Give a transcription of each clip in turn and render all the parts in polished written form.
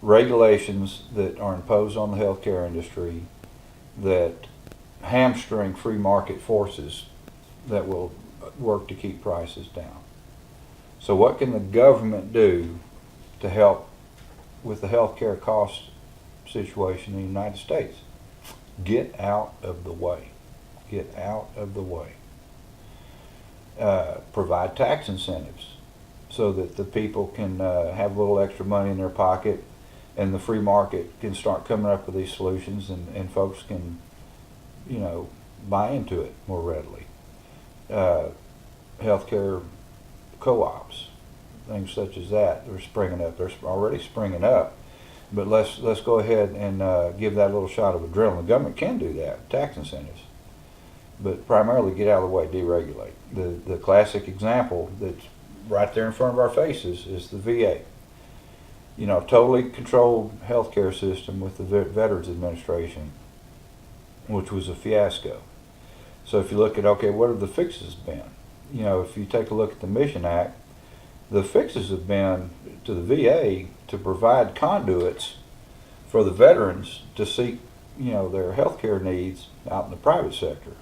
regulations that are imposed on the healthcare industry that hamstring free market forces that will work to keep prices down. So what can the government do to help with the healthcare cost situation in the United States? Get out of the way. Get out of the way. Provide tax incentives so that the people can have a little extra money in their pocket, and the free market can start coming up with these solutions, and folks can, buy into it more readily. Healthcare co-ops, things such as that, they're springing up. They're already springing up, but let's go ahead and give that a little shot of adrenaline. The government can do that, tax incentives, but primarily get out of the way, deregulate. The classic example that's right there in front of our faces is the VA. Totally controlled healthcare system with the Veterans Administration, which was a fiasco. So if you look at, okay, what have the fixes been? If you take a look at the Mission Act, the fixes have been to the VA to provide conduits for the veterans to seek, their healthcare needs out in the private sector.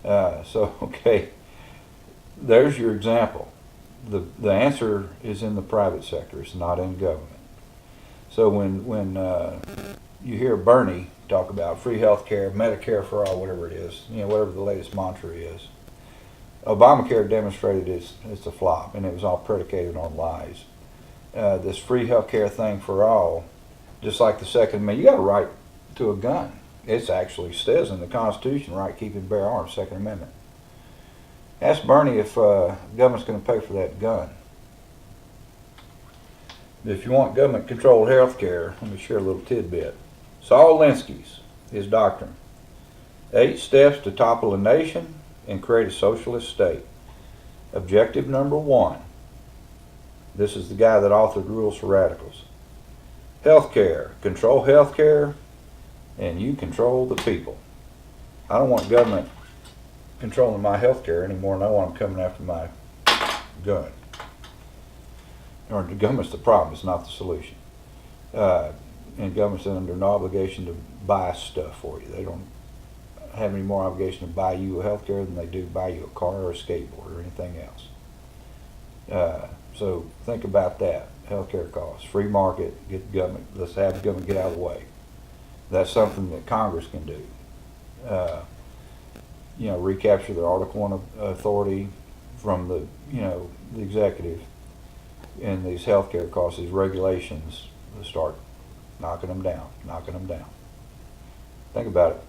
Okay, there's your example. The answer is in the private sector. It's not in government. So when you hear Bernie talk about free health care, Medicare for all, whatever it is, whatever the latest mantra is, Obamacare demonstrated it's a flop, and it was all predicated on lies. This free health care thing for all, just like the Second Amendment, you got a right to a gun. It actually says in the Constitution, right, keep and bear arms, Second Amendment. Ask Bernie if the government's going to pay for that gun. If you want government-controlled health care, let me share a little tidbit. Saul Alinsky's, his doctrine. 8 steps to topple a nation and create a socialist state. Objective number 1. This is the guy that authored Rules for Radicals. Healthcare. Control healthcare, and you control the people. I don't want government controlling my healthcare anymore, and I want them coming after my gun. Or the government's the problem, it's not the solution. And government's under no obligation to buy stuff for you. They don't have any more obligation to buy you health care than they do buy you a car or a skateboard or anything else. So think about that. Healthcare costs, free market, get government. Let's have the government get out of the way. That's something that Congress can do. Recapture their Article 1 authority from the executive, and these healthcare costs, these regulations, start knocking them down. Think about it.